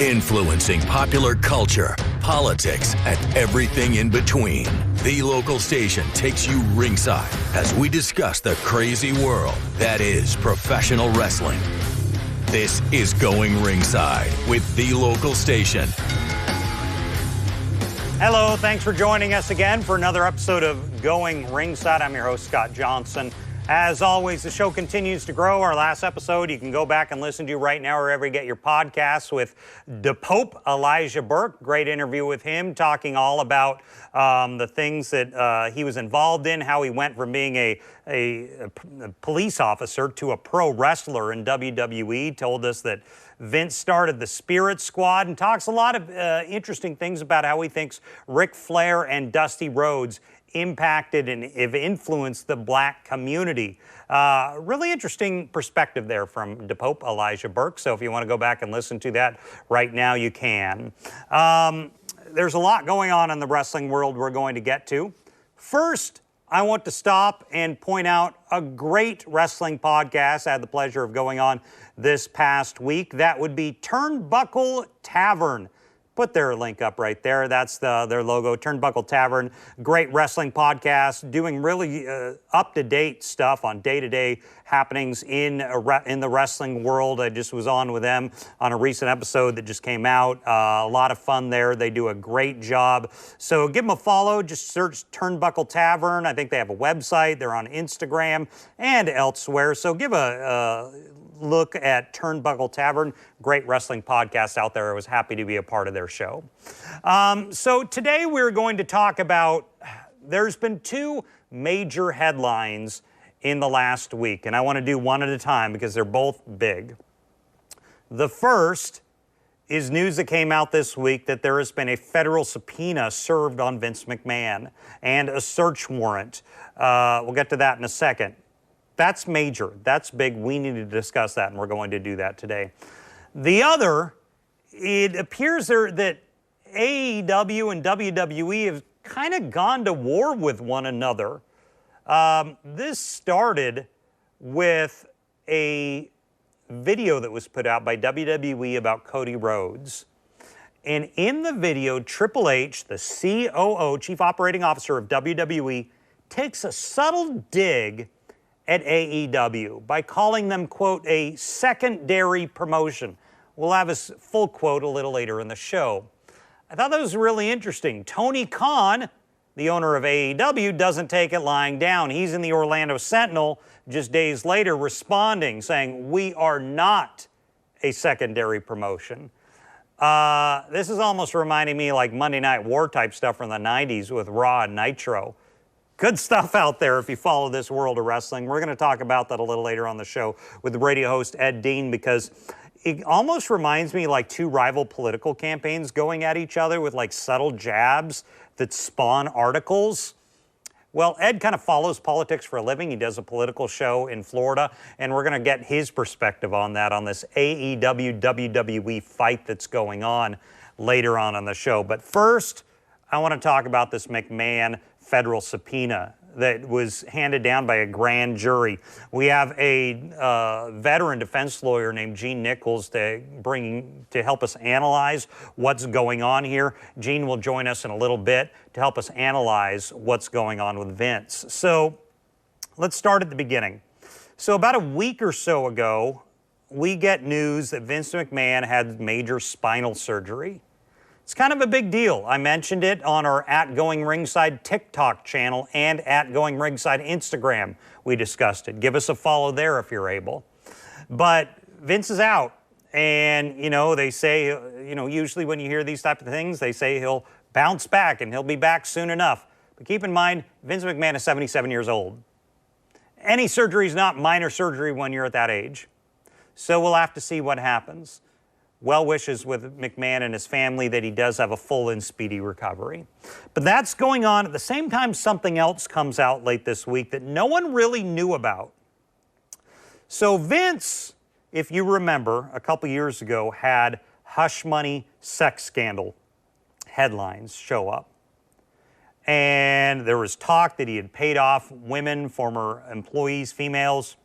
Influencing popular culture, politics, and everything in between. The local station takes you ringside as we discuss the crazy world that is professional wrestling. This is Going Ringside with the local station. Hello, thanks for joining us again for another episode of Going Ringside. I'm your host, Scott Johnson. As always, the show continues to grow. Our last episode, you can go back and listen to right now wherever you get your podcasts with the Pope, Elijah Burke. Great interview with him, talking all about the things that he was involved in, how he went from being a police officer to a pro wrestler in WWE. Told us that Vince started the Spirit Squad and talks a lot of interesting things about how he thinks Ric Flair and Dusty Rhodes impacted and have influenced the black community. Really interesting perspective there from DePope Elijah Burke. So if you want to go back and listen to that right now, you can. There's a lot going on in the wrestling world we're going to get to. First, I want to stop and point out a great wrestling podcast I had the pleasure of going on this past week. That would be Turnbuckle Tavern. Put their link up right there. That's their logo, Turnbuckle Tavern. Great wrestling podcast, doing really up-to-date stuff on day-to-day happenings in the wrestling world. I just was on with them on a recent episode that just came out. A lot of fun there. They do a great job. So give them a follow. Just search Turnbuckle Tavern. I think they have a website. They're on Instagram and elsewhere. So give a look at Turnbuckle Tavern. Great wrestling podcast out there. I was happy to be a part of their show. So today we're going to talk about, there's been two major headlines in the last week, and I want to do one at a time because they're both big. The first is news that came out this week that there has been a federal subpoena served on Vince McMahon and a search warrant. We'll get to that in a second. That's major. That's big. We need to discuss that, and we're going to do that today. The other, it appears that AEW and WWE have kind of gone to war with one another. This started with a video that was put out by WWE about Cody Rhodes. And in the video, Triple H, the COO, Chief Operating Officer of WWE, takes a subtle dig at AEW by calling them, quote, a secondary promotion. We'll have his full quote a little later in the show. I thought that was really interesting. Tony Khan, the owner of AEW, doesn't take it lying down. He's in the Orlando Sentinel just days later responding, saying, we are not a secondary promotion. This is almost reminding me like Monday Night War type stuff from the 90s with Raw and Nitro. Good stuff out there if you follow this world of wrestling. We're going to talk about that a little later on the show with the radio host Ed Dean, because it almost reminds me like two rival political campaigns going at each other with like subtle jabs that spawn articles. Well, Ed kind of follows politics for a living. He does a political show in Florida, and we're going to get his perspective on that, on this AEW WWE fight that's going on later on the show. But first, I want to talk about this McMahon federal subpoena that was handed down by a grand jury. We have a veteran defense lawyer named Gene Nichols to help us analyze what's going on here. Gene will join us in a little bit to help us analyze what's going on with Vince. So let's start at the beginning. So about a week or so ago, we get news that Vince McMahon had major spinal surgery. It's kind of a big deal. I mentioned it on our @Going Ringside TikTok channel and @Going Ringside Instagram. We discussed it. Give us a follow there if you're able. But Vince is out. And, they say, usually when you hear these type of things, they say he'll bounce back and he'll be back soon enough. But keep in mind, Vince McMahon is 77 years old. Any surgery is not minor surgery when you're at that age. So we'll have to see what happens. Well wishes with McMahon and his family that he does have a full and speedy recovery. But that's going on. At the same time, something else comes out late this week that no one really knew about. So Vince, if you remember, a couple years ago had hush money sex scandal headlines show up. And there was talk that he had paid off women, former employees, females.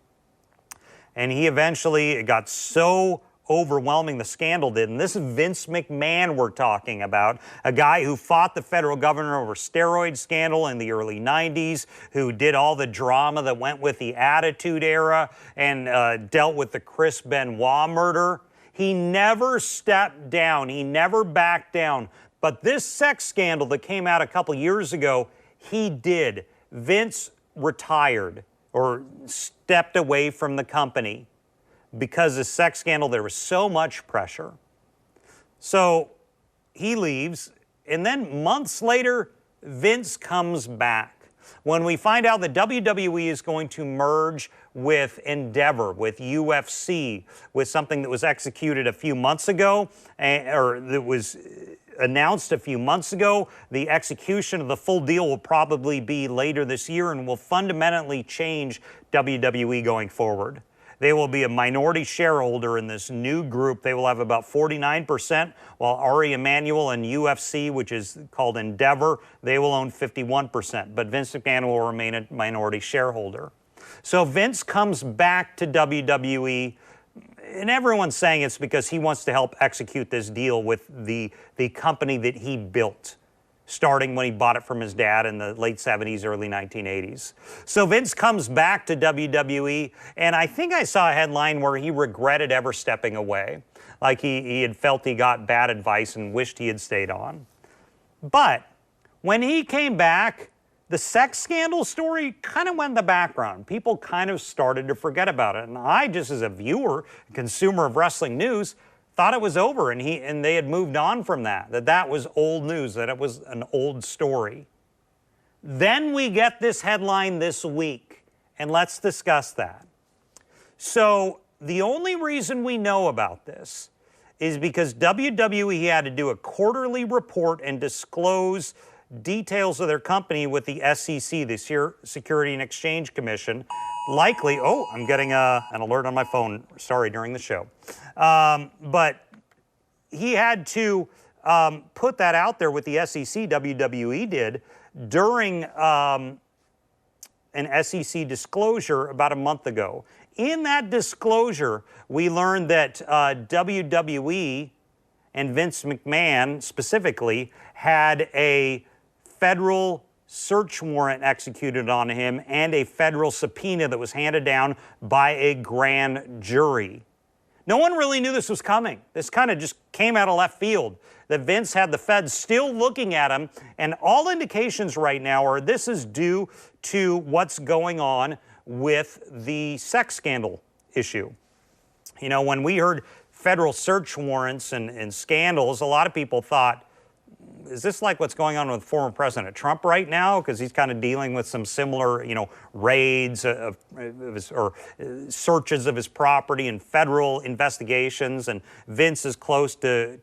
And he eventually, it got so overwhelming the scandal did. And this is Vince McMahon we're talking about, a guy who fought the federal government over steroid scandal in the early 90s, who did all the drama that went with the Attitude Era and dealt with the Chris Benoit murder. He never stepped down. He never backed down. But this sex scandal that came out a couple years ago, he did. Vince retired or stepped away from the company because of the sex scandal. There was so much pressure. So he leaves, and then months later, Vince comes back. When we find out that WWE is going to merge with Endeavor, with UFC, with something that was executed a few months ago, or that was announced a few months ago, the execution of the full deal will probably be later this year and will fundamentally change WWE going forward. They will be a minority shareholder in this new group. They will have about 49%, while Ari Emanuel and UFC, which is called Endeavor, they will own 51%. But Vince McMahon will remain a minority shareholder. So Vince comes back to WWE, and everyone's saying it's because he wants to help execute this deal with the company that he built, starting when he bought it from his dad in the late 70s, early 1980s. So Vince comes back to WWE, and I think I saw a headline where he regretted ever stepping away, like he had felt he got bad advice and wished he had stayed on. But when he came back, the sex scandal story kind of went in the background. People kind of started to forget about it. And I, just as a viewer, consumer of wrestling news, thought it was over, and they had moved on from that was old news, that it was an old story. Then we get this headline this week, and let's discuss that. So the only reason we know about this is because WWE had to do a quarterly report and disclose details of their company with the SEC, the Security and Exchange Commission. Likely, I'm getting an alert on my phone, sorry, during the show. But he had to put that out there with the SEC, WWE did, during an SEC disclosure about a month ago. In that disclosure, we learned that WWE and Vince McMahon specifically had a federal search warrant executed on him and a federal subpoena that was handed down by a grand jury. No one really knew this was coming. This kind of just came out of left field, that Vince had the feds still looking at him, and all indications right now are this is due to what's going on with the sex scandal issue. You know, when we heard federal search warrants and scandals, a lot of people thought, is this like what's going on with former President Trump right now? Because he's kind of dealing with some similar, raids or searches of his property and federal investigations. And Vince is close to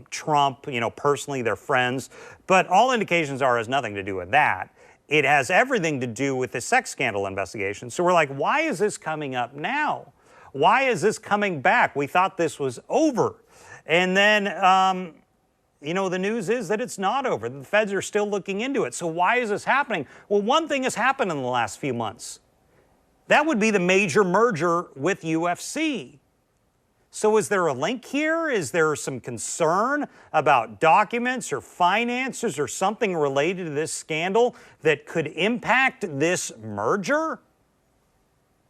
Trump, personally, they're friends. But all indications are it has nothing to do with that. It has everything to do with the sex scandal investigation. So we're like, why is this coming up now? Why is this coming back? We thought this was over. And then, the news is that it's not over. The feds are still looking into it. So why is this happening? Well, one thing has happened in the last few months. That would be the major merger with UFC. So is there a link here? Is there some concern about documents or finances or something related to this scandal that could impact this merger?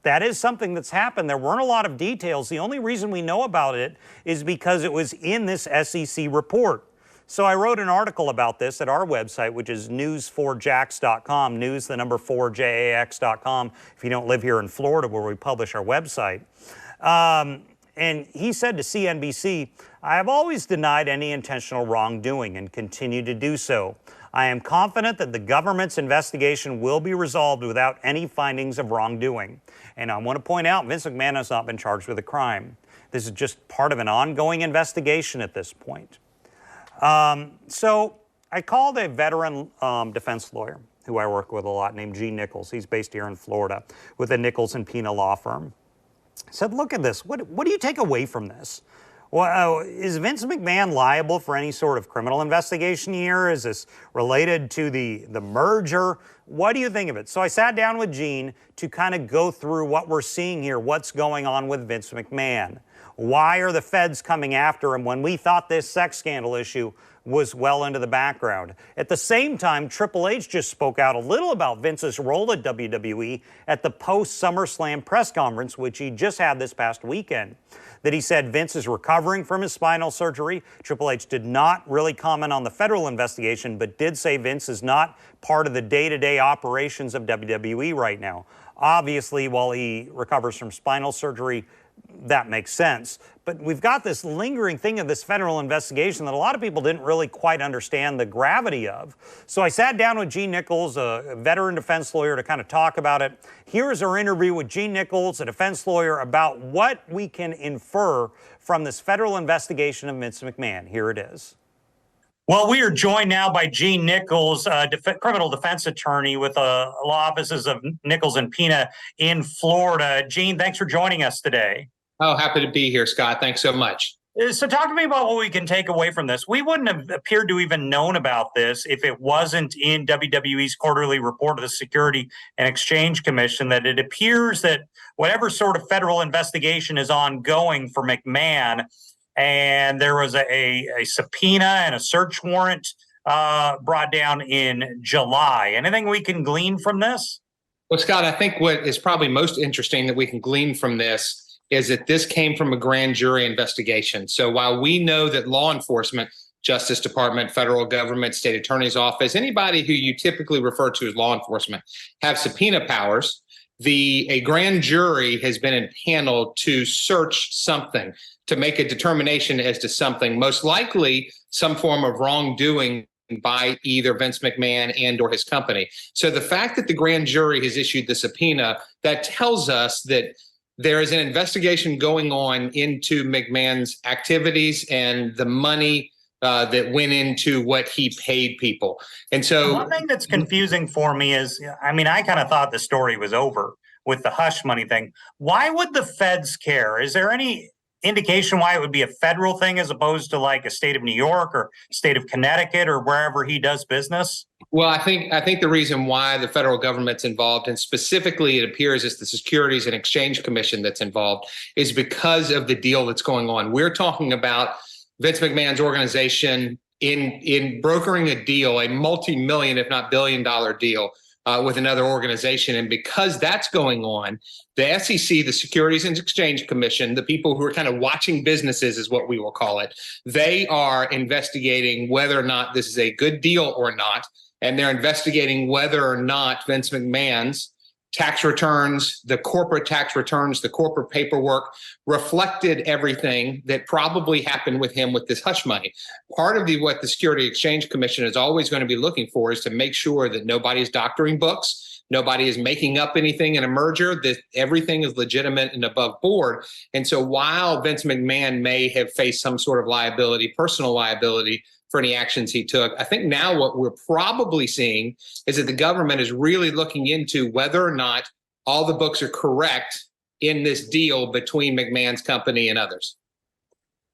That is something that's happened. There weren't a lot of details. The only reason we know about it is because it was in this SEC report. So I wrote an article about this at our website, which is news4jax.com, news, the number 4jax.com, if you don't live here in Florida where we publish our website. And he said to CNBC, I have always denied any intentional wrongdoing and continue to do so. I am confident that the government's investigation will be resolved without any findings of wrongdoing. And I want to point out, Vince McMahon has not been charged with a crime. This is just part of an ongoing investigation at this point. So I called a veteran defense lawyer who I work with a lot named G. Nichols. He's based here in Florida with the Nichols and Pina law firm. I said, look at this. What do you take away from this? Well, is Vince McMahon liable for any sort of criminal investigation here? Is this related to the merger? What do you think of it? So I sat down with Gene to kind of go through what we're seeing here, what's going on with Vince McMahon. Why are the feds coming after him when we thought this sex scandal issue was well into the background? At the same time, Triple H just spoke out a little about Vince's role at WWE at the post-SummerSlam press conference, which he just had this past weekend. That he said Vince is recovering from his spinal surgery. Triple H did not really comment on the federal investigation, but did say Vince is not part of the day-to-day operations of WWE right now. Obviously, while he recovers from spinal surgery, that makes sense. But we've got this lingering thing of this federal investigation that a lot of people didn't really quite understand the gravity of. So I sat down with Gene Nichols, a veteran defense lawyer, to kind of talk about it. Here's our interview with Gene Nichols, a defense lawyer, about what we can infer from this federal investigation of Vince McMahon. Here it is. Well, we are joined now by Gene Nichols, criminal defense attorney with law offices of Nichols and Pina in Florida. Gene, thanks for joining us today. Oh, happy to be here, Scott. Thanks so much. So talk to me about what we can take away from this. We wouldn't have appeared to even known about this if it wasn't in WWE's quarterly report of the Security and Exchange Commission, that it appears that whatever sort of federal investigation is ongoing for McMahon, and there was a subpoena and a search warrant brought down in July. Anything we can glean from this? Well, Scott, I think what is probably most interesting that we can glean from this is that this came from a grand jury investigation. So while we know that law enforcement, Justice Department, federal government, state attorney's office, anybody who you typically refer to as law enforcement have subpoena powers, a grand jury has been impaneled to search something, to make a determination as to something, most likely some form of wrongdoing by either Vince McMahon and or his company. So the fact that the grand jury has issued the subpoena, that tells us that there is an investigation going on into McMahon's activities and the money that went into what he paid people. And so one thing that's confusing for me is, I mean, I kind of thought the story was over with the hush money thing. Why would the feds care? Is there any indication why it would be a federal thing as opposed to like a state of New York or state of Connecticut or wherever he does business? Well, I think the reason why the federal government's involved, and specifically it appears it's the Securities and Exchange Commission that's involved, is because of the deal that's going on. We're talking about Vince McMahon's organization in brokering a deal, a multi-million, if not billion-dollar deal with another organization. And because that's going on, the SEC, the Securities and Exchange Commission, the people who are kind of watching businesses is what we will call it, they are investigating whether or not this is a good deal or not. And they're investigating whether or not Vince McMahon's tax returns, the corporate tax returns, the corporate paperwork reflected everything that probably happened with him with this hush money. Part of what the Security Exchange Commission is always going to be looking for is to make sure that nobody is doctoring books, nobody is making up anything in a merger, that everything is legitimate and above board. And so while Vince McMahon may have faced some sort of liability, personal liability, for any actions he took, I think now what we're probably seeing is that the government is really looking into whether or not all the books are correct in this deal between McMahon's company and others.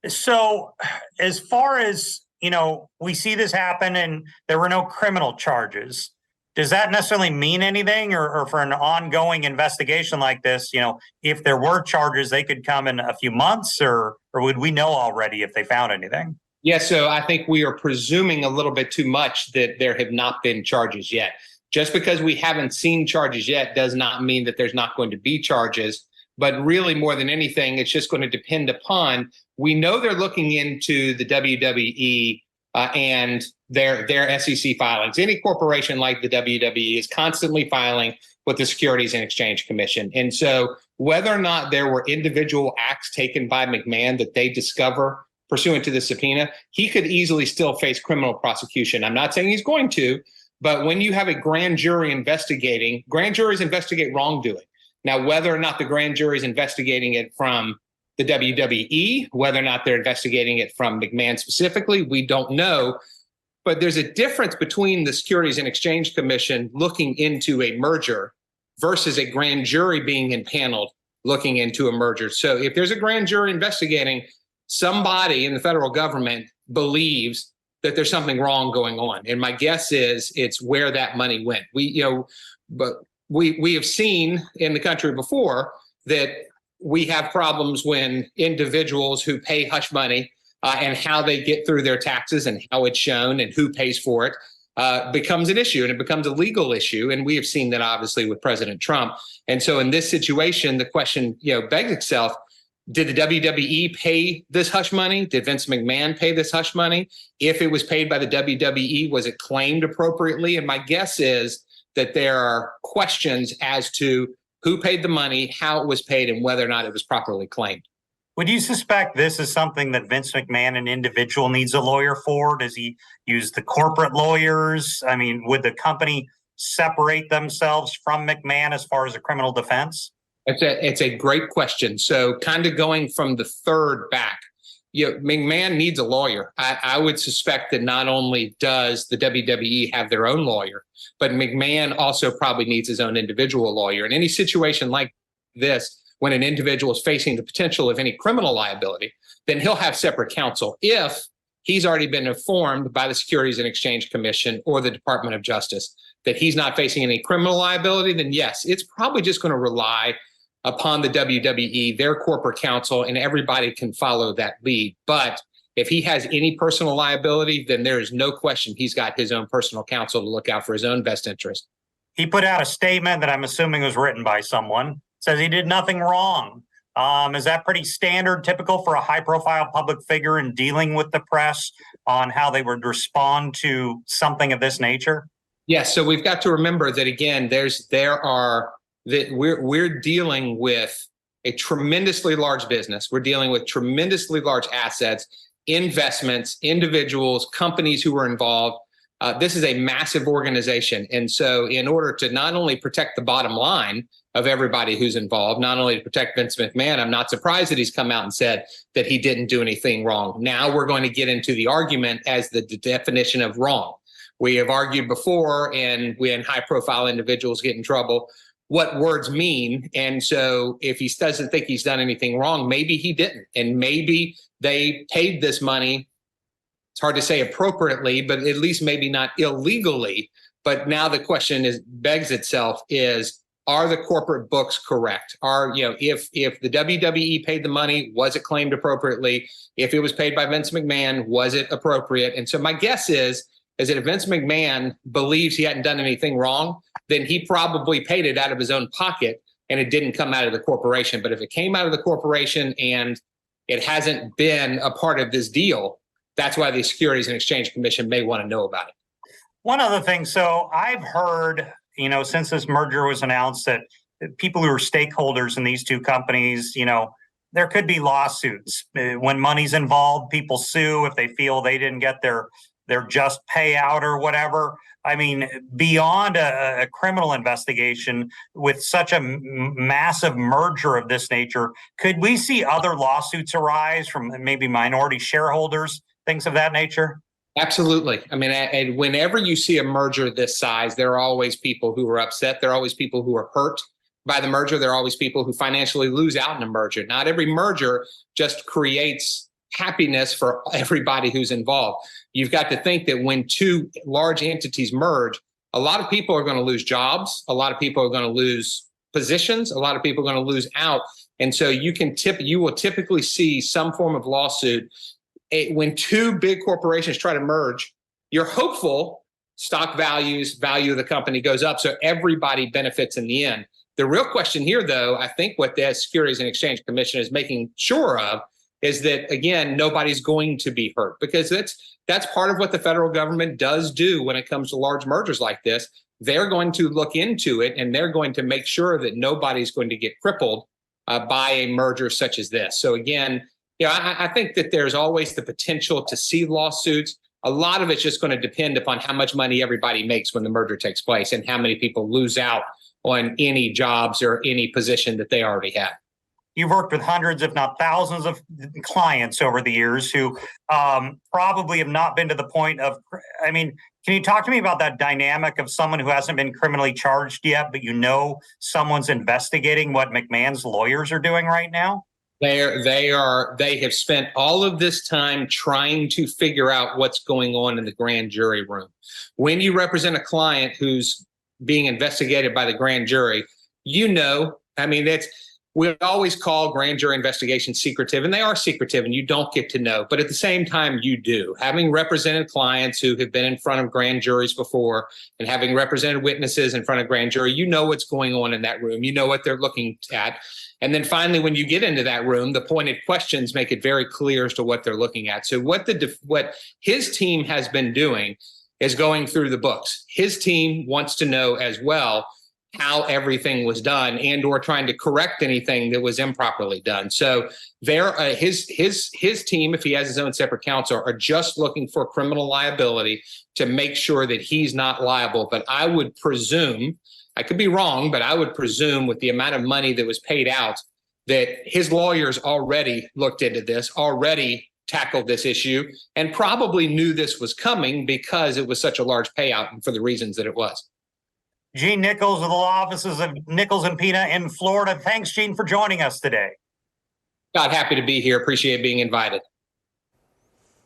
So as far as, you know, we see this happen and there were no criminal charges, does that necessarily mean anything? Or for an ongoing investigation like this, you know, if there were charges, they could come in a few months, or would we know already if they found anything? Yeah, so I think we are presuming a little bit too much that there have not been charges yet. Just because we haven't seen charges yet does not mean that there's not going to be charges. But really, more than anything, it's just going to depend upon, we know they're looking into the WWE and their SEC filings. Any corporation like the WWE is constantly filing with the Securities and Exchange Commission. And so whether or not there were individual acts taken by McMahon that they discover pursuant to the subpoena, he could easily still face criminal prosecution. I'm not saying he's going to, but when you have a grand jury investigating, grand juries investigate wrongdoing. Now, whether or not the grand jury is investigating it from the WWE, whether or not they're investigating it from McMahon specifically, we don't know. But there's a difference between the Securities and Exchange Commission looking into a merger versus a grand jury being impaneled looking into a merger. So if there's a grand jury investigating, somebody in the federal government believes that there's something wrong going on. And my guess is it's where that money went. We have seen in the country before that we have problems when individuals who pay hush money and how they get through their taxes and how it's shown and who pays for it becomes an issue, and it becomes a legal issue. And we have seen that obviously with President Trump. And so in this situation, the question, begs itself, did the WWE pay this hush money? Did Vince McMahon pay this hush money? If it was paid by the WWE, was it claimed appropriately? And my guess is that there are questions as to who paid the money, how it was paid, and whether or not it was properly claimed. Would you suspect this is something that Vince McMahon, an individual, needs a lawyer for? Does he use the corporate lawyers? I mean, would the company separate themselves from McMahon as far as a criminal defense? It's a great question. So kind of going from the third back, McMahon needs a lawyer. I would suspect that not only does the WWE have their own lawyer, but McMahon also probably needs his own individual lawyer. In any situation like this, when an individual is facing the potential of any criminal liability, then he'll have separate counsel. If he's already been informed by the Securities and Exchange Commission or the Department of Justice that he's not facing any criminal liability, then yes, it's probably just going to rely upon the WWE, their corporate counsel, and everybody can follow that lead. But if he has any personal liability, then there is no question he's got his own personal counsel to look out for his own best interest. He put out a statement that I'm assuming was written by someone. Says he did nothing wrong. Is that pretty standard, typical for a high-profile public figure in dealing with the press on how they would respond to something of this nature? Yes. So we've got to remember that, again, we're dealing with a tremendously large business. We're dealing with tremendously large assets, investments, individuals, companies who are involved. This is a massive organization. And so in order to not only protect the bottom line of everybody who's involved, not only to protect Vince McMahon, I'm not surprised that he's come out and said that he didn't do anything wrong. Now we're going to get into the argument as the definition of wrong. We have argued before, and when high-profile individuals get in trouble, what words mean. And so if he doesn't think he's done anything wrong, maybe he didn't. And maybe they paid this money, it's hard to say appropriately, but at least maybe not illegally. But now the question begs itself is, are the corporate books correct? If the WWE paid the money, was it claimed appropriately? If it was paid by Vince McMahon, was it appropriate? And so my guess is that if Vince McMahon believes he hadn't done anything wrong, then he probably paid it out of his own pocket and it didn't come out of the corporation. But if it came out of the corporation and it hasn't been a part of this deal, that's why the Securities and Exchange Commission may want to know about it. One other thing. So I've heard, since this merger was announced, that people who are stakeholders in these two companies, there could be lawsuits. When money's involved, people sue if they feel they didn't get their just payout or whatever. I mean, beyond a criminal investigation with such a massive merger of this nature, could we see other lawsuits arise from maybe minority shareholders, things of that nature? Absolutely. I mean, and whenever you see a merger this size, there are always people who are upset. There are always people who are hurt by the merger. There are always people who financially lose out in a merger. Not every merger just creates happiness for everybody who's involved. You've got to think that when two large entities merge, a lot of people are going to lose jobs. A lot of people are going to lose positions. A lot of people are going to lose out. And so you will typically see some form of lawsuit. When two big corporations try to merge, you're hopeful stock value of the company goes up, so everybody benefits in the end. The real question here, though, I think what the Securities and Exchange Commission is making sure of is that, again, nobody's going to be hurt, because that's part of what the federal government does do when it comes to large mergers like this. They're going to look into it, and they're going to make sure that nobody's going to get crippled by a merger such as this. So again, I think that there's always the potential to see lawsuits. A lot of it's just going to depend upon how much money everybody makes when the merger takes place and how many people lose out on any jobs or any position that they already have. You've worked with hundreds, if not thousands, of clients over the years who probably have not been to the point of, can you talk to me about that dynamic of someone who hasn't been criminally charged yet, but someone's investigating what McMahon's lawyers are doing right now? They have spent all of this time trying to figure out what's going on in the grand jury room. When you represent a client who's being investigated by the grand jury, we always call grand jury investigations secretive, and they are secretive, and you don't get to know. But at the same time, you do. Having represented clients who have been in front of grand juries before and having represented witnesses in front of grand jury, you know what's going on in that room. You know what they're looking at. And then finally, when you get into that room, the pointed questions make it very clear as to what they're looking at. So what his team has been doing is going through the books. His team wants to know as well how everything was done and or trying to correct anything that was improperly done. So his team, if he has his own separate counsel, are just looking for criminal liability to make sure that he's not liable. But I would presume, I could be wrong, but I would presume with the amount of money that was paid out that his lawyers already looked into this, already tackled this issue, and probably knew this was coming because it was such a large payout and for the reasons that it was. Gene Nichols of the law offices of Nichols and Pina in Florida. Thanks, Gene, for joining us today. God, happy to be here. Appreciate being invited.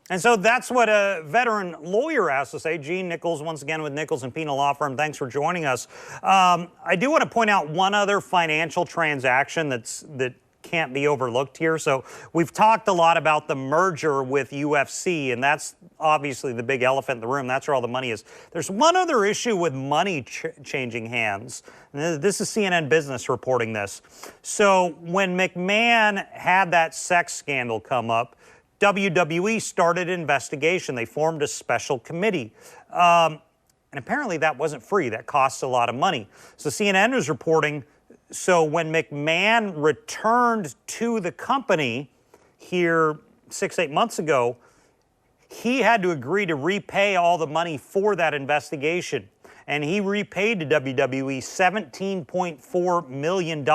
And so that's what a veteran lawyer has to say. Gene Nichols, once again, with Nichols and Pina Law Firm. Thanks for joining us. I do want to point out one other financial transaction that can't be overlooked here. So we've talked a lot about the merger with UFC, and that's obviously the big elephant in the room. That's where all the money is. There's one other issue with money changing hands. This is CNN Business reporting this. So when McMahon had that sex scandal come up, WWE started an investigation. They formed a special committee. And apparently that wasn't free. That costs a lot of money. So CNN is reporting, so when McMahon returned to the company here 6-8 months ago, he had to agree to repay all the money for that investigation. And he repaid to WWE $17.4 million.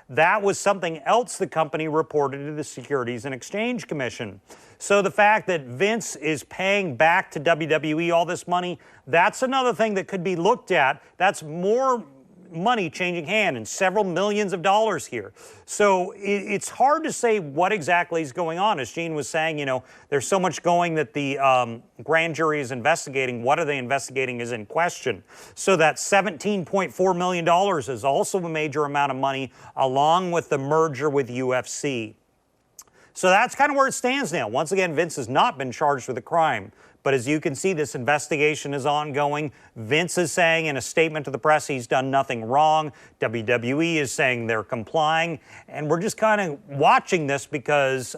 That was something else the company reported to the Securities and Exchange Commission. So the fact that Vince is paying back to WWE all this money, that's another thing that could be looked at. That's more money changing hand and several millions of dollars here. So it's hard to say what exactly is going on. As Gene was saying, you know, there's so much going that the grand jury is investigating. What are they investigating is in question. So that $17.4 million is also a major amount of money, along with the merger with UFC. So that's kind of where it stands now. Once again, Vince has not been charged with a crime. But as you can see, this investigation is ongoing. Vince is saying in a statement to the press he's done nothing wrong. WWE is saying they're complying. And we're just kind of watching this because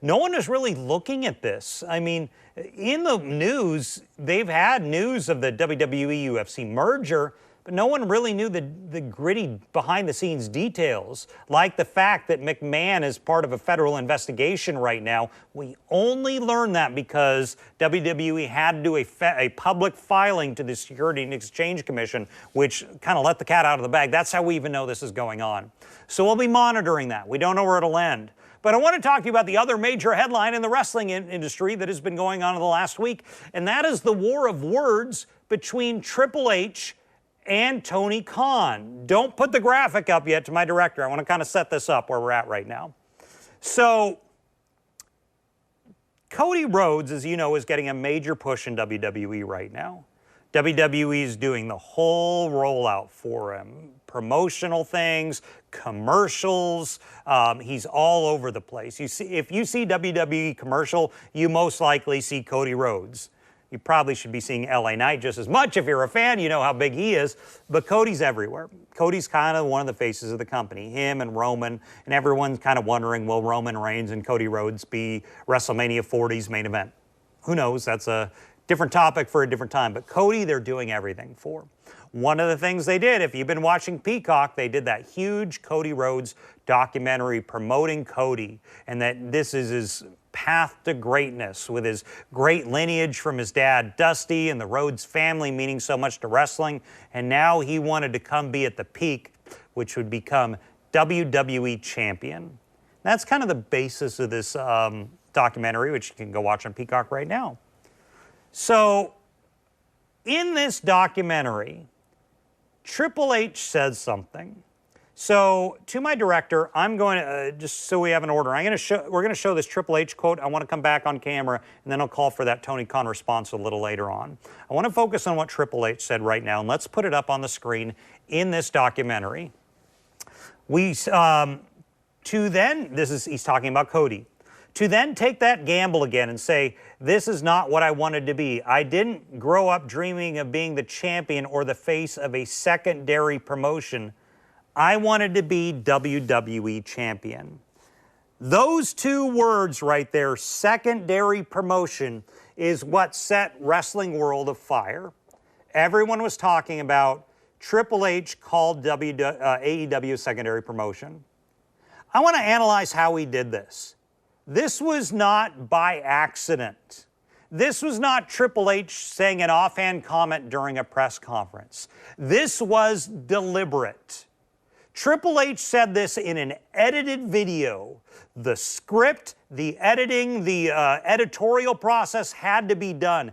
no one is really looking at this. I mean, in the news, they've had news of the WWE-UFC merger, but no one really knew the gritty behind-the-scenes details, like the fact that McMahon is part of a federal investigation right now. We only learned that because WWE had to do a public filing to the Securities and Exchange Commission, which kind of let the cat out of the bag. That's how we even know this is going on. So we'll be monitoring that. We don't know where it'll end. But I want to talk to you about the other major headline in the wrestling industry that has been going on in the last week, and that is the war of words between Triple H and Tony Khan. Don't put the graphic up yet to my director. I want to kind of set this up where we're at right now. So Cody Rhodes, as you know, is getting a major push in WWE right now. WWE is doing the whole rollout for him. Promotional things, commercials. He's all over the place. If you see WWE commercial, you most likely see Cody Rhodes. You probably should be seeing LA Knight just as much. If you're a fan, you know how big he is. But Cody's everywhere. Cody's kind of one of the faces of the company. Him and Roman, and everyone's kind of wondering, will Roman Reigns and Cody Rhodes be WrestleMania 40's main event? Who knows? That's a different topic for a different time. But Cody, they're doing everything for. One of the things they did, if you've been watching Peacock, they did that huge Cody Rhodes documentary promoting Cody, and that this is his path to greatness with his great lineage from his dad, Dusty, and the Rhodes family meaning so much to wrestling. And now he wanted to come be at the peak, which would become WWE champion. That's kind of the basis of this documentary, which you can go watch on Peacock right now. So in this documentary, Triple H says something. So to my director, I'm going to, just so we have an order, we're going to show this Triple H quote. I want to come back on camera, and then I'll call for that Tony Khan response a little later on. I want to focus on what Triple H said right now, and let's put it up on the screen in this documentary. to then, he's talking about Cody, to then take that gamble again and say, this is not what I wanted to be. I didn't grow up dreaming of being the champion or the face of a secondary promotion. I wanted to be WWE champion. Those two words right there, secondary promotion, is what set wrestling world afire. Everyone was talking about Triple H called AEW secondary promotion. I want to analyze how he did this. This was not by accident. This was not Triple H saying an offhand comment during a press conference. This was deliberate. Triple H said this in an edited video. The script, the editing, the editorial process had to be done.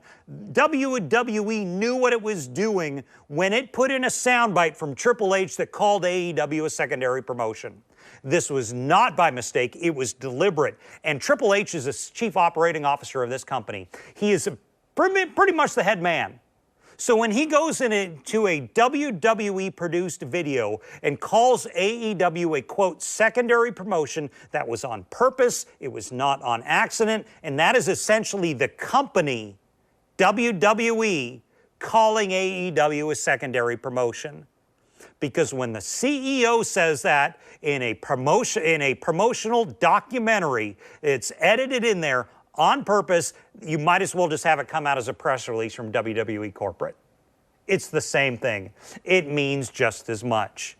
WWE knew what it was doing when it put in a soundbite from Triple H that called AEW a secondary promotion. This was not by mistake, it was deliberate. And Triple H is the chief operating officer of this company. He is pretty much the head man. So when he goes into a WWE-produced video and calls AEW a, quote, secondary promotion, that was on purpose, it was not on accident, and that is essentially the company, WWE, calling AEW a secondary promotion. Because when the CEO says that in a promotional documentary, it's edited in there on purpose, you might as well just have it come out as a press release from WWE corporate. It's the same thing. It means just as much.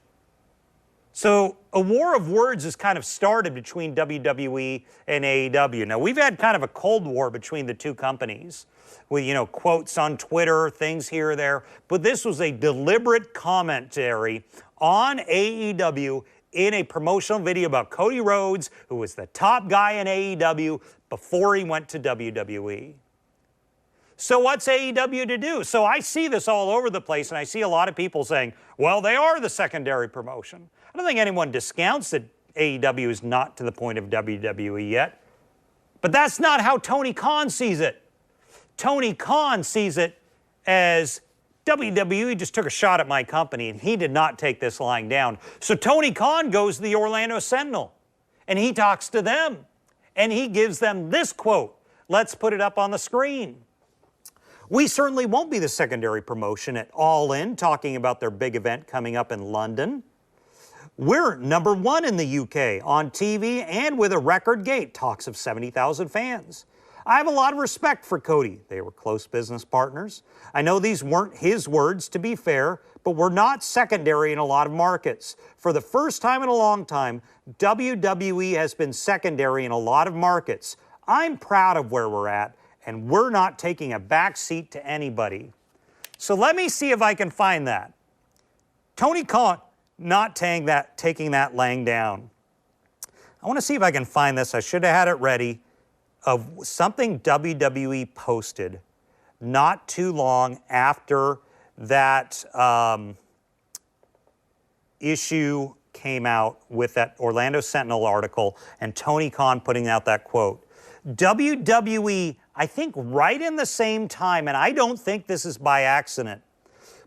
So a war of words has kind of started between WWE and AEW. Now, we've had kind of a cold war between the two companies with, quotes on Twitter, things here or there. But this was a deliberate commentary on AEW in a promotional video about Cody Rhodes, who was the top guy in AEW before he went to WWE. So what's AEW to do? So I see this all over the place, and I see a lot of people saying, well, they are the secondary promotion. I don't think anyone discounts that AEW is not to the point of WWE yet. But that's not how Tony Khan sees it. Tony Khan sees it as WWE just took a shot at my company, and he did not take this lying down. So Tony Khan goes to the Orlando Sentinel, and he talks to them, and he gives them this quote. Let's put it up on the screen. We certainly won't be the secondary promotion at All In, talking about their big event coming up in London. We're number one in the UK on TV and with a record gate, talks of 70,000 fans. I have a lot of respect for Cody. They were close business partners. I know these weren't his words, to be fair, but we're not secondary in a lot of markets. For the first time in a long time, WWE has been secondary in a lot of markets. I'm proud of where we're at, and we're not taking a back seat to anybody. So let me see if I can find that. Tony Khan not taking that laying down. I want to see if I can find this. I should have had it ready. Of something WWE posted not too long after that issue came out with that Orlando Sentinel article and Tony Khan putting out that quote. WWE, I think right in the same time, and I don't think this is by accident,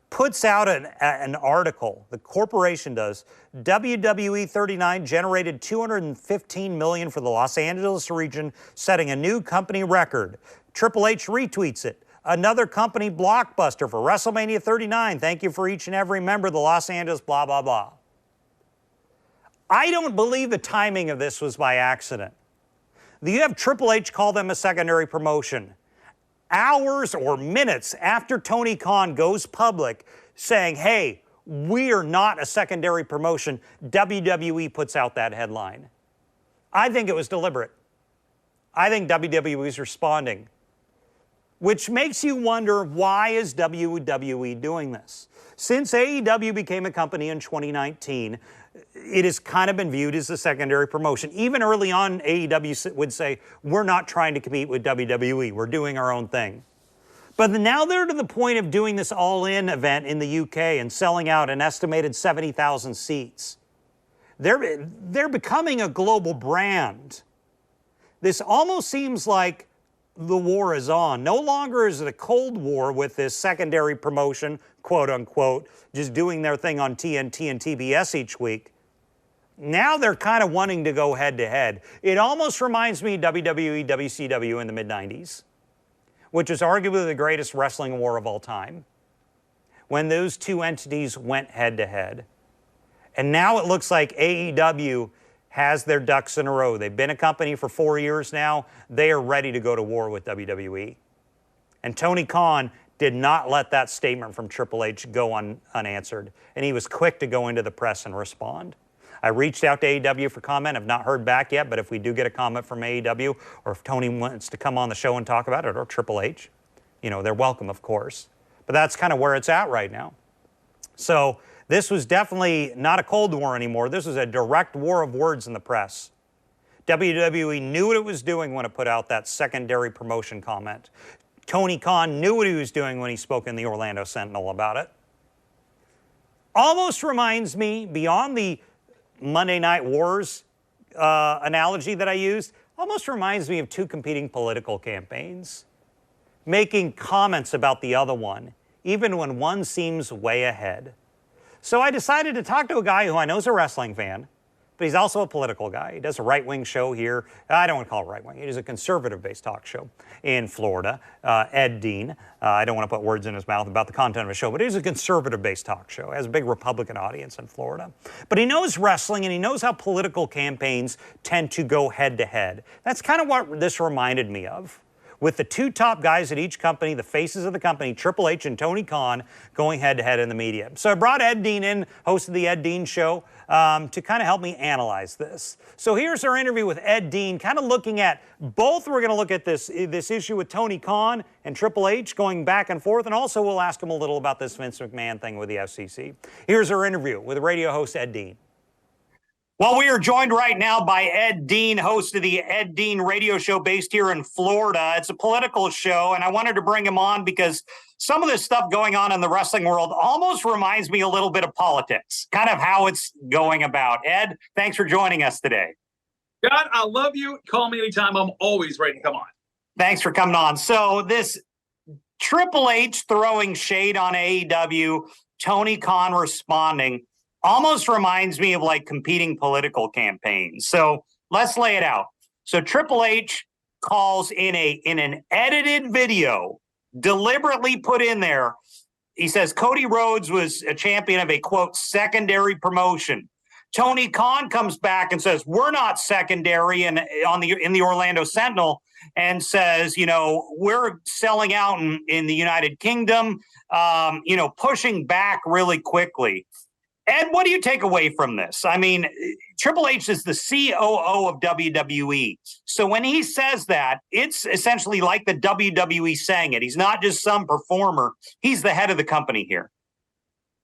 puts out an article, the corporation does. WWE 39 generated $215 million for the Los Angeles region, setting a new company record. Triple H retweets it. Another company blockbuster for WrestleMania 39. Thank you for each and every member of the Los Angeles blah, blah, blah. I don't believe the timing of this was by accident. You have Triple H call them a secondary promotion. Hours or minutes after Tony Khan goes public saying, hey, we are not a secondary promotion, WWE puts out that headline. I think it was deliberate. I think WWE is responding, which makes you wonder, why is WWE doing this? Since AEW became a company in 2019, it has kind of been viewed as a secondary promotion. Even early on, AEW would say, we're not trying to compete with WWE. We're doing our own thing. But now they're to the point of doing this all-in event in the UK and selling out an estimated 70,000 seats. They're becoming a global brand. This almost seems like the war is on. No longer is it a Cold War with this secondary promotion, quote unquote, just doing their thing on TNT and TBS each week. now they're kind of wanting to go head-to-head. It almost reminds me of WWE, WCW in the mid-90s, which is arguably the greatest wrestling war of all time, when those two entities went head-to-head. And now it looks like AEW has their ducks in a row. They've been a company for 4 years now. They are ready to go to war with WWE. And Tony Khan did not let that statement from Triple H go unanswered. And he was quick to go into the press and respond. I reached out to AEW for comment. I've not heard back yet, but if we do get a comment from AEW, or if Tony wants to come on the show and talk about it, or Triple H, you know, they're welcome, of course. But that's kind of where it's at right now. So this was definitely not a Cold War anymore. This was a direct war of words in the press. WWE knew what it was doing when it put out that secondary promotion comment. Tony Khan knew what he was doing when he spoke in the Orlando Sentinel about it. Almost reminds me, beyond the Monday Night Wars analogy that I used, almost reminds me of two competing political campaigns, making comments about the other one, even when one seems way ahead. So I decided to talk to a guy who I know is a wrestling fan, but he's also a political guy. He does a right-wing show here. I don't want to call it right-wing. It is a conservative-based talk show in Florida. Ed Dean. I don't want to put words in his mouth about the content of his show, but it is a conservative-based talk show. It has a big Republican audience in Florida. But he knows wrestling, and he knows how political campaigns tend to go head-to-head. That's kind of what this reminded me of, with the two top guys at each company, the faces of the company, Triple H and Tony Khan, going head-to-head in the media. So I brought Ed Dean in, host of the Ed Dean Show, to kind of help me analyze this. So here's our interview with Ed Dean, kind of looking at both. We're going to look at this issue with Tony Khan and Triple H going back and forth, and also we'll ask him a little about this Vince McMahon thing with the FCC. Here's our interview with radio host Ed Dean. Well, we are joined right now by Ed Dean, host of the Ed Dean radio show based here in Florida. It's a political show, and I wanted to bring him on because some of this stuff going on in the wrestling world almost reminds me a little bit of politics, kind of how it's going about. Ed, thanks for joining us today. God, I love you. Call me anytime. I'm always ready to come on. Thanks for coming on. So this Triple H throwing shade on AEW, Tony Khan responding, almost reminds me of like competing political campaigns. So let's lay it out. So Triple H calls in an edited video, deliberately put in there. He says Cody Rhodes was a champion of a, quote, secondary promotion. Tony Khan comes back and says, we're not secondary, and in the Orlando Sentinel, and says, you know, we're selling out in the United Kingdom, you know, pushing back really quickly. Ed, what do you take away from this? I mean, Triple H is the COO of WWE. So when he says that, it's essentially like the WWE saying it. He's not just some performer. He's the head of the company here.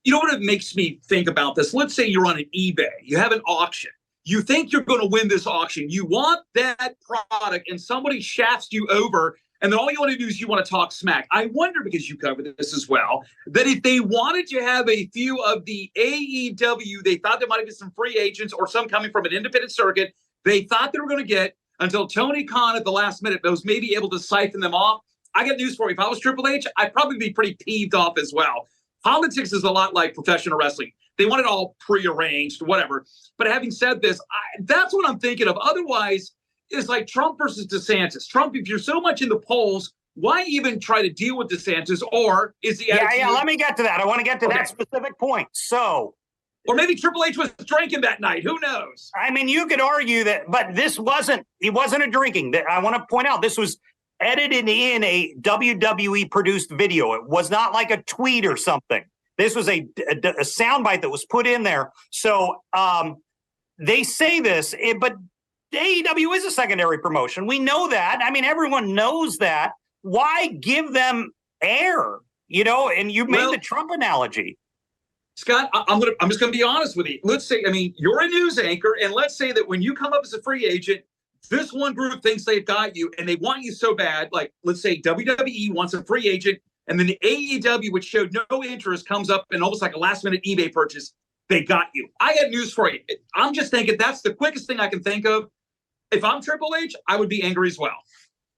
You know what it makes me think about this? Let's say you're on an eBay. You have an auction. You think you're going to win this auction. You want that product, and somebody shafts you over, and then all you want to do is you want to talk smack. I wonder, because you covered this as well, that if they wanted to have a few of the AEW, they thought there might be some free agents or some coming from an independent circuit, they thought they were going to get until Tony Khan at the last minute was maybe able to siphon them off. I got news for you. If I was Triple H, I'd probably be pretty peeved off as well. Politics is a lot like professional wrestling. They want it all prearranged, whatever. But having said this, that's what I'm thinking of. Otherwise, it's like Trump versus DeSantis. Trump, if you're so much in the polls, why even try to deal with DeSantis? Or is the attitude... Yeah, let me get to that. I want to get to that specific point. So... Or maybe Triple H was drinking that night. Who knows? I mean, you could argue that, but it wasn't a drinking. I want to point out, this was edited in a WWE-produced video. It was not like a tweet or something. This was a soundbite that was put in there. So they say this, but AEW is a secondary promotion. We know that. I mean, everyone knows that. Why give them air? You know, and you made the Trump analogy. Scott, I'm just going to be honest with you. Let's say, I mean, you're a news anchor, and let's say that when you come up as a free agent, this one group thinks they've got you, and they want you so bad. Like, let's say WWE wants a free agent, and then the AEW, which showed no interest, comes up and almost like a last-minute eBay purchase. They got you. I got news for you. I'm just thinking that's the quickest thing I can think of. If I'm Triple H, I would be angry as well.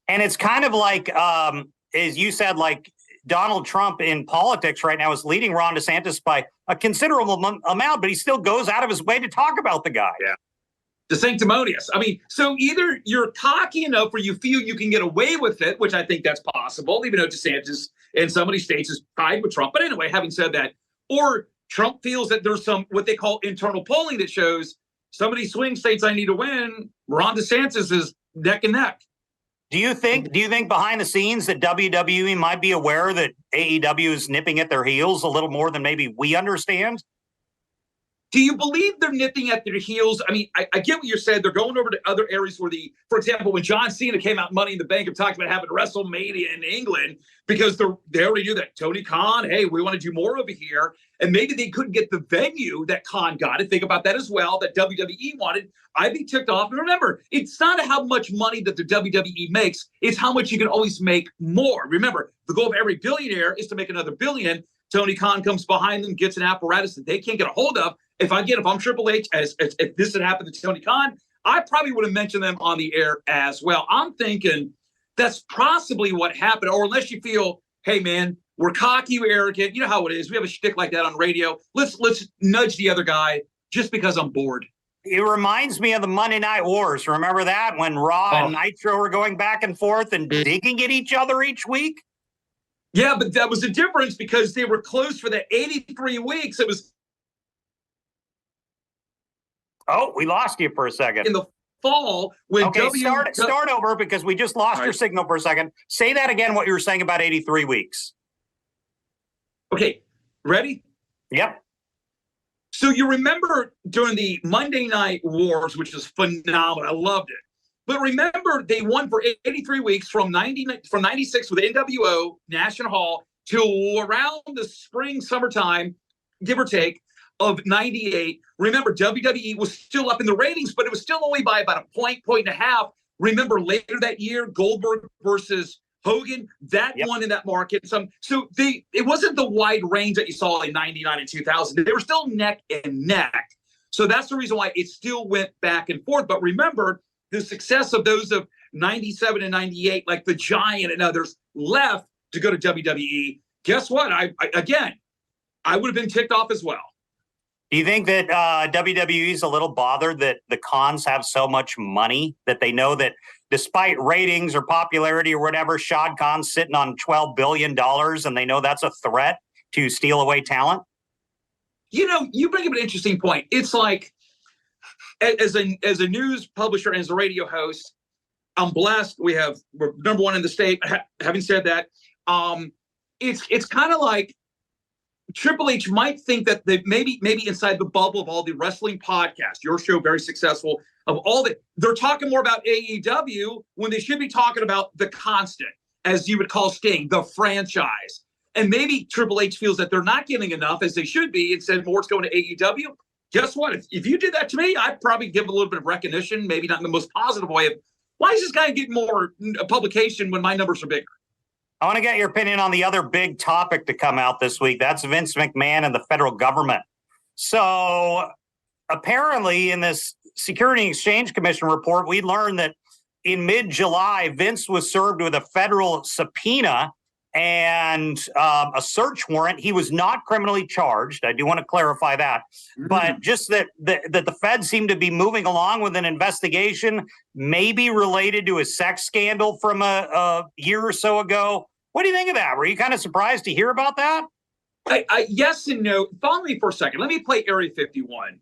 And it's kind of like, as you said, like Donald Trump in politics right now is leading Ron DeSantis by a considerable amount, but he still goes out of his way to talk about the guy. Yeah. The sanctimonious. I mean, so either you're cocky enough where you feel you can get away with it, which I think that's possible, even though DeSantis in so many states is tied with Trump. But anyway, having said that, or Trump feels that there's some what they call internal polling that shows some of these swing states I need to win, Ron DeSantis is neck and neck. Do you think behind the scenes that WWE might be aware that AEW is nipping at their heels a little more than maybe we understand? Do you believe they're nipping at their heels? I mean, I get what you said. They're going over to other areas where for example, when John Cena came out Money in the Bank and talked about having WrestleMania in England because they already knew that Tony Khan, hey, we want to do more over here. And maybe they couldn't get the venue that Khan got. And think about that as well, that WWE wanted. I'd be ticked off. And remember, it's not how much money that the WWE makes. It's how much you can always make more. Remember, the goal of every billionaire is to make another billion. Tony Khan comes behind them, gets an apparatus that they can't get a hold of. If I'm Triple H, if this had happened to Tony Khan, I probably would have mentioned them on the air as well. I'm thinking that's possibly what happened. Or unless you feel, hey, man, we're cocky, we're arrogant. You know how it is. We have a shtick like that on radio. Let's nudge the other guy just because I'm bored. It reminds me of the Monday Night Wars. Remember that? When Raw and Nitro were going back and forth and digging at each other each week? Yeah, but that was the difference because they were close for the 83 weeks. It was. Oh, we lost you for a second. In the fall, when start over because we just lost your signal for a second. Say that again, what you were saying about 83 weeks. Okay, ready? Yep. So you remember during the Monday Night Wars, which was phenomenal. I loved it. But remember, they won for 83 weeks from 96 with NWO, National Hall, till around the spring, summertime, give or take, of 98. Remember, WWE was still up in the ratings, but it was still only by about a point and a half. Remember, later that year, Goldberg versus Hogan, that won in that market. So it wasn't the wide range that you saw in 99 and 2000. They were still neck and neck. So that's the reason why it still went back and forth. But remember, the success of those of 97 and 98, like the Giant and others, left to go to WWE. Guess what? I would have been ticked off as well. Do you think that WWE is a little bothered that the Khans have so much money that they know that despite ratings or popularity or whatever, Shad Khan's sitting on $12 billion and they know that's a threat to steal away talent? You know, you bring up an interesting point. It's like, as a news publisher and as a radio host, I'm blessed. We're number one in the state. Having said that, it's kind of like Triple H might think that they maybe inside the bubble of all the wrestling podcasts, your show very successful, of all that, they're talking more about AEW when they should be talking about the constant, as you would call Sting, the franchise. And maybe Triple H feels that they're not getting enough as they should be and said more's going to AEW. Guess what? If you did that to me, I'd probably give a little bit of recognition, maybe not in the most positive way of, why is this guy getting more publication when my numbers are bigger? I want to get your opinion on the other big topic to come out this week. That's Vince McMahon and the federal government. So apparently in this Security and Exchange Commission report, we learned that in mid-July, Vince was served with a federal subpoena and a search warrant. He was not criminally charged. I do want to clarify that. But just that the feds seem to be moving along with an investigation, maybe related to a sex scandal from a year or so ago. What do you think of that? Were you kind of surprised to hear about that? Yes and no. Follow me for a second. Let me play Area 51.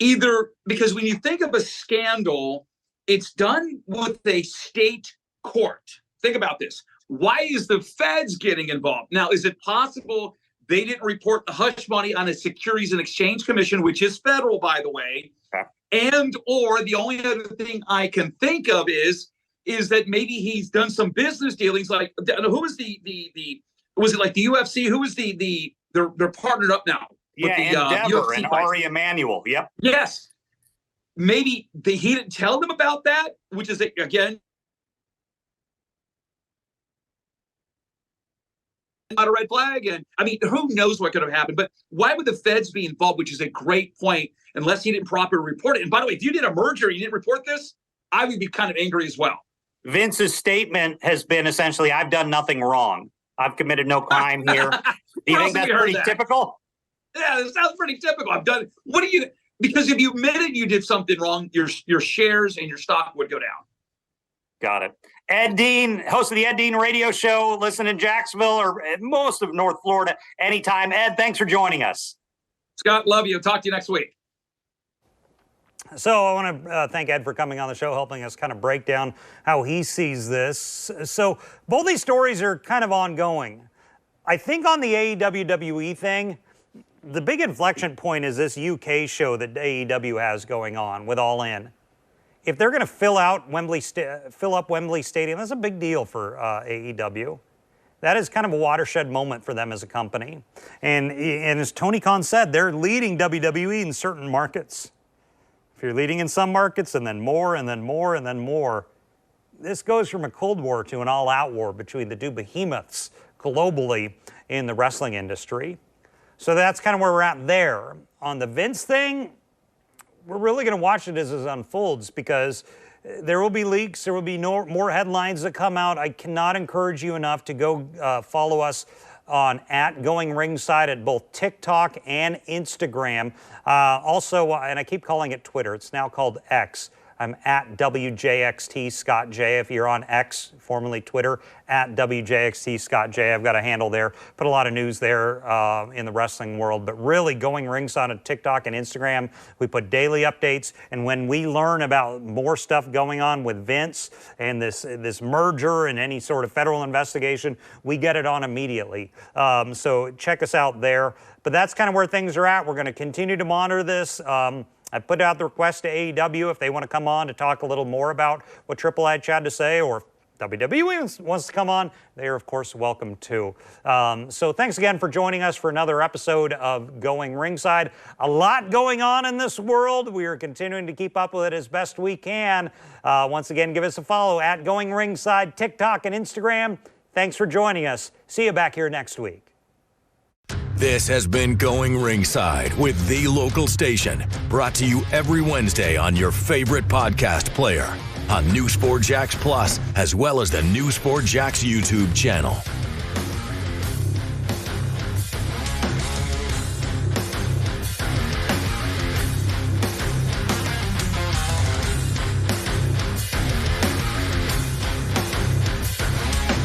Either because when you think of a scandal, it's done with a state court. Think about this. Why is the feds getting involved? Now, is it possible they didn't report the hush money on the Securities and Exchange Commission, which is federal, by the way? Okay. And or the only other thing I can think of is that maybe he's done some business dealings. Like, who was was it like the UFC? Who was they're partnered up now? Yeah, Endeavor and Ari Emanuel. Yep. Yes. Maybe he didn't tell them about that, which is, again, not a red flag. And I mean, who knows what could have happened? But why would the feds be involved, which is a great point, unless he didn't properly report it? And by the way, if you did a merger and you didn't report this, I would be kind of angry as well. Vince's statement has been essentially, I've done nothing wrong. I've committed no crime here. Do you think that's pretty typical? Yeah, it sounds pretty typical. I've done. What do you? Because if you admitted you did something wrong, your shares and your stock would go down. Got it. Ed Dean, host of the Ed Dean Radio Show. Listen in Jacksonville or most of North Florida anytime. Ed, thanks for joining us. Scott, love you. Talk to you next week. So I want to thank Ed for coming on the show, helping us kind of break down how he sees this. So both these stories are kind of ongoing. I think on the AEW thing, the big inflection point is this UK show that AEW has going on with All In. If they're going to fill up Wembley Stadium, that's a big deal for AEW. That is kind of a watershed moment for them as a company. And as Tony Khan said, they're leading WWE in certain markets. If you're leading in some markets and then more and then more and then more, this goes from a Cold War to an all-out war between the two behemoths globally in the wrestling industry. So that's kind of where we're at there. On the Vince thing, we're really going to watch it as it unfolds because there will be leaks, there will be more headlines that come out. I cannot encourage you enough to go follow us on @GoingRingside at both TikTok and Instagram. Also, and I keep calling it Twitter, it's now called X. I'm @WJXT Scott J. If you're on X, formerly Twitter, @WJXT Scott J. I've got a handle there. Put a lot of news there in the wrestling world. But really, Going Ringside on TikTok and Instagram, we put daily updates. And when we learn about more stuff going on with Vince and this merger and any sort of federal investigation, we get it on immediately. So check us out there. But that's kind of where things are at. We're going to continue to monitor this. I put out the request to AEW if they want to come on to talk a little more about what Triple H had to say, or if WWE wants to come on, they are, of course, welcome too. So thanks again for joining us for another episode of Going Ringside. A lot going on in this world. We are continuing to keep up with it as best we can. Once again, give us a follow @Going Ringside, TikTok and Instagram. Thanks for joining us. See you back here next week. This has been Going Ringside with the local station, brought to you every Wednesday on your favorite podcast player, on New Sport Jacks Plus, as well as the New Sport Jacks YouTube channel.